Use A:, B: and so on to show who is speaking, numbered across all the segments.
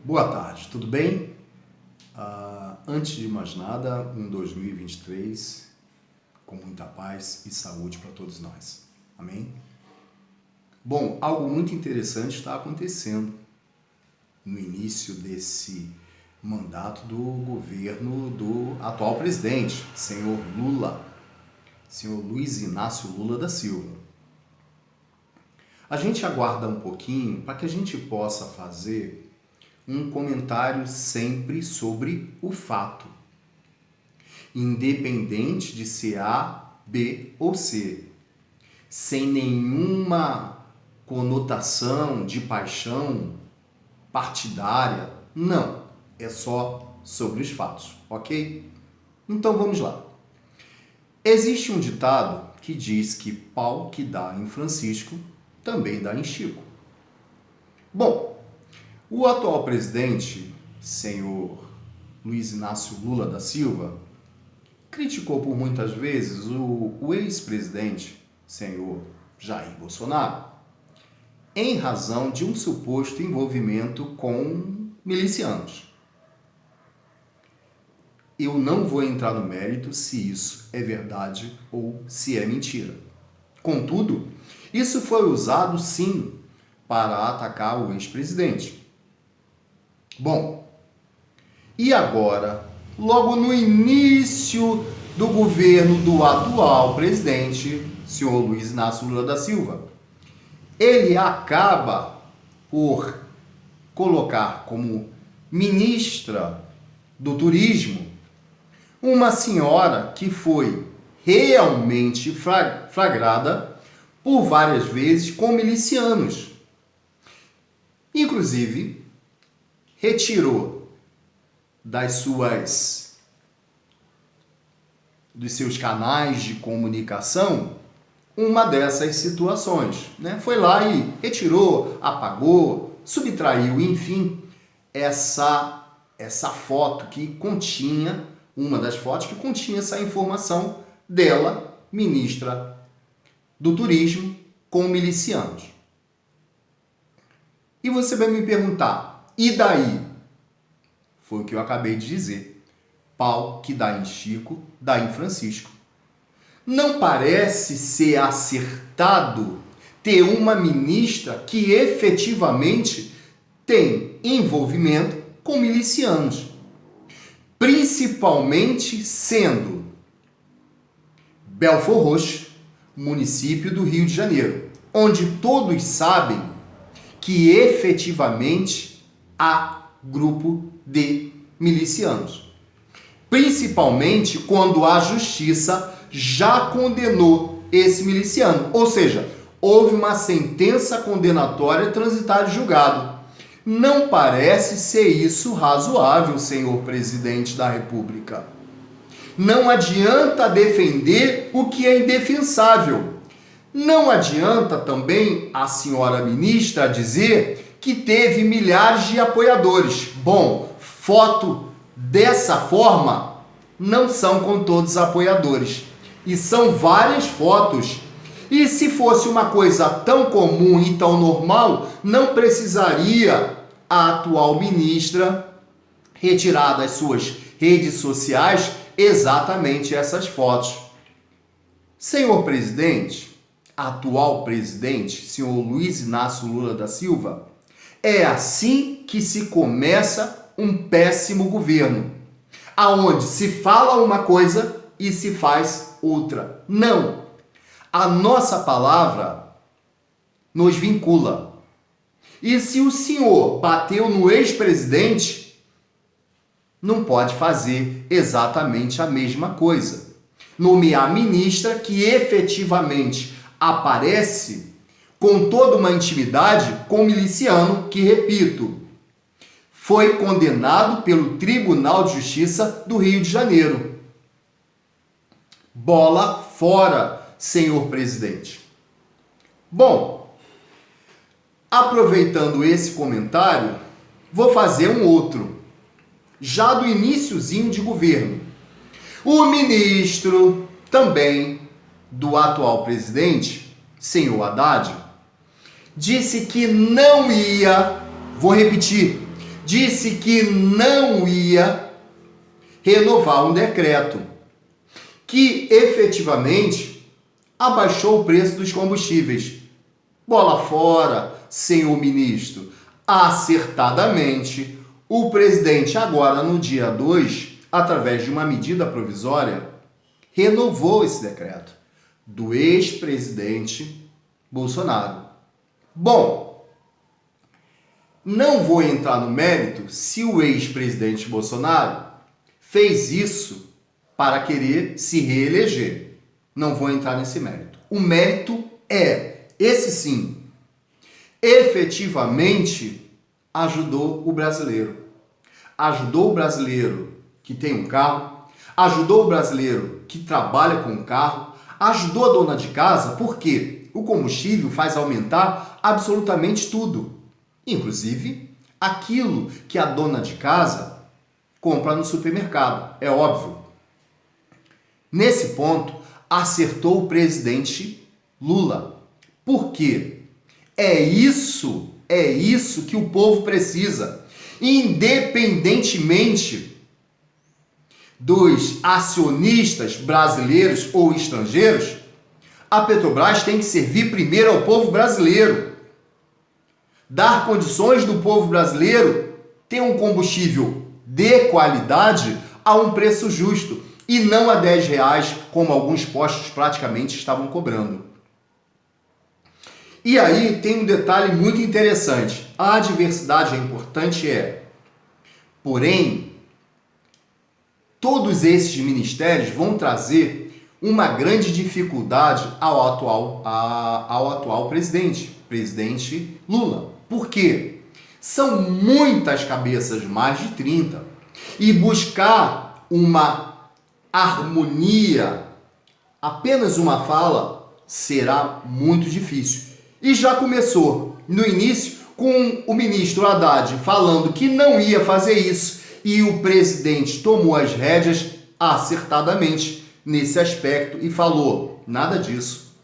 A: Boa tarde, tudo bem? Antes de mais nada, um 2023 com muita paz e saúde para todos nós. Amém? Bom, algo muito interessante está acontecendo no início desse mandato do governo do atual presidente, senhor Luiz Inácio Lula da Silva. A gente aguarda um pouquinho para que a gente possa fazer um comentário sempre sobre o fato, independente de ser A, B ou C, sem nenhuma conotação de paixão partidária, não, é só sobre os fatos, ok? Então vamos lá. Existe um ditado que diz que pau que dá em Francisco também dá em Chico. Bom, o atual presidente, senhor Luiz Inácio Lula da Silva, criticou por muitas vezes o ex-presidente, senhor Jair Bolsonaro, em razão de um suposto envolvimento com milicianos. Eu não vou entrar no mérito se isso é verdade ou se é mentira. Contudo, isso foi usado sim para atacar o ex-presidente. Bom, e agora, logo no início do governo do atual presidente, senhor Luiz Inácio Lula da Silva, ele acaba por colocar como ministra do Turismo uma senhora que foi realmente flagrada por várias vezes com milicianos. Inclusive, retirou dos seus canais de comunicação uma dessas situações, né? Foi lá e retirou, apagou, subtraiu, enfim, essa foto que continha, uma das fotos que continha essa informação dela, ministra do Turismo, com milicianos. E você vai me perguntar, e daí? Foi o que eu acabei de dizer. Pau que dá em Chico, dá em Francisco. Não parece ser acertado ter uma ministra que efetivamente tem envolvimento com milicianos. Principalmente sendo Belford Roxo, município do Rio de Janeiro, onde todos sabem que efetivamente há grupo de milicianos. Principalmente quando a justiça já condenou esse miliciano. Ou seja, houve uma sentença condenatória transitada em julgado. Não parece ser isso razoável, senhor presidente da República. Não adianta defender o que é indefensável. Não adianta também a senhora ministra dizer que teve milhares de apoiadores. Bom, foto dessa forma não são com todos os apoiadores. E são várias fotos. E se fosse uma coisa tão comum e tão normal, não precisaria a atual ministra retirar das suas redes sociais exatamente essas fotos. Senhor presidente, atual presidente, senhor Luiz Inácio Lula da Silva, é assim que se começa um péssimo governo, aonde se fala uma coisa e se faz outra. Não! A nossa palavra nos vincula. E se o senhor bateu no ex-presidente, não pode fazer exatamente a mesma coisa. Nomear ministra que efetivamente aparece com toda uma intimidade com o miliciano que, repito, foi condenado pelo Tribunal de Justiça do Rio de Janeiro. Bola fora, senhor presidente. Bom, aproveitando esse comentário, vou fazer um outro, já do iniciozinho de governo. O ministro também do atual presidente, senhor Haddad, disse que não ia, vou repetir, disse que não ia renovar um decreto que efetivamente abaixou o preço dos combustíveis. Bola fora, senhor ministro. Acertadamente, o presidente agora no dia 2, através de uma medida provisória, renovou esse decreto do ex-presidente Bolsonaro. Bom, não vou entrar no mérito se o ex-presidente Bolsonaro fez isso para querer se reeleger. Não vou entrar nesse mérito. O mérito é, esse sim, efetivamente ajudou o brasileiro. Ajudou o brasileiro que tem um carro, ajudou o brasileiro que trabalha com um carro, ajudou a dona de casa, porque o combustível faz aumentar absolutamente tudo, inclusive aquilo que a dona de casa compra no supermercado, é óbvio. Nesse ponto, acertou o presidente Lula. Por quê? É isso que o povo precisa. Independentemente dos acionistas brasileiros ou estrangeiros, a Petrobras tem que servir primeiro ao povo brasileiro. Dar condições do povo brasileiro ter um combustível de qualidade a um preço justo e não a R$10, como alguns postos praticamente estavam cobrando. E aí tem um detalhe muito interessante. A diversidade é importante, porém, todos esses ministérios vão trazer uma grande dificuldade ao atual presidente Lula. Por quê? São muitas cabeças, mais de 30, e buscar uma harmonia, apenas uma fala, será muito difícil. E já começou no início com o ministro Haddad falando que não ia fazer isso e o presidente tomou as rédeas acertadamente nesse aspecto e falou: nada disso,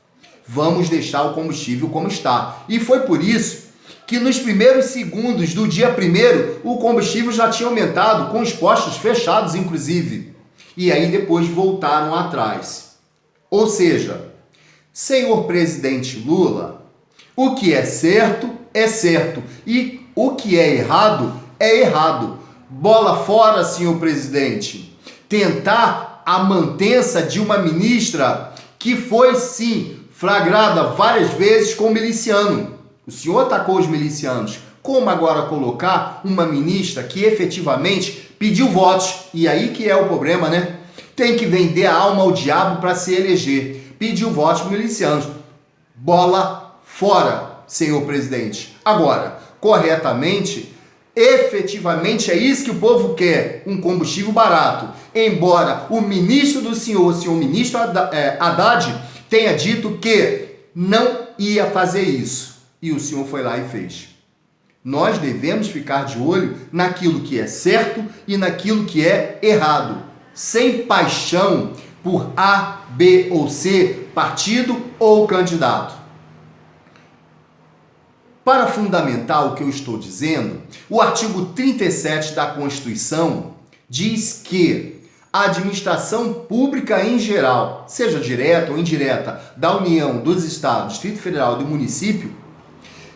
A: vamos deixar o combustível como está. E foi por isso que nos primeiros segundos do dia 1º o combustível já tinha aumentado, com os postos fechados inclusive, e aí depois voltaram atrás. Ou seja, senhor presidente Lula, o que é certo e o que é errado. Bola fora, senhor presidente. Tentar a mantença de uma ministra que foi, sim, flagrada várias vezes com miliciano. O senhor atacou os milicianos. Como agora colocar uma ministra que efetivamente pediu votos? E aí que é o problema, né? Tem que vender a alma ao diabo para se eleger. Pediu votos para milicianos. Bola fora, senhor presidente. Agora, corretamente, efetivamente é isso que o povo quer, um combustível barato. Embora o ministro do senhor ministro Haddad, tenha dito que não ia fazer isso. E o senhor foi lá e fez. Nós devemos ficar de olho naquilo que é certo e naquilo que é errado. Sem paixão por A, B ou C, partido ou candidato. Para fundamentar o que eu estou dizendo, o artigo 37 da Constituição diz que a administração pública em geral, seja direta ou indireta, da União, dos Estados, Distrito Federal e do município,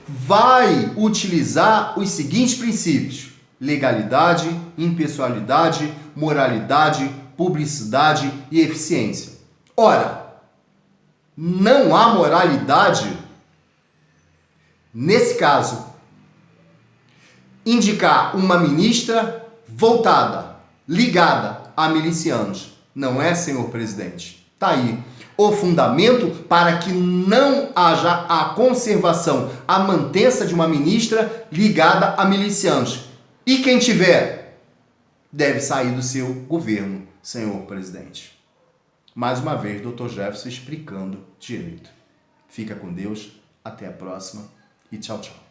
A: vai utilizar os seguintes princípios: legalidade, impessoalidade, moralidade, publicidade e eficiência. Ora, não há moralidade nesse caso indicar uma ministra voltada, ligada a milicianos. Não é, senhor presidente? Tá aí o fundamento para que não haja a conservação, a mantença de uma ministra ligada a milicianos. E quem tiver, deve sair do seu governo, senhor presidente. Mais uma vez, Dr. Jefferson explicando direito. Fica com Deus, até a próxima e tchau, tchau.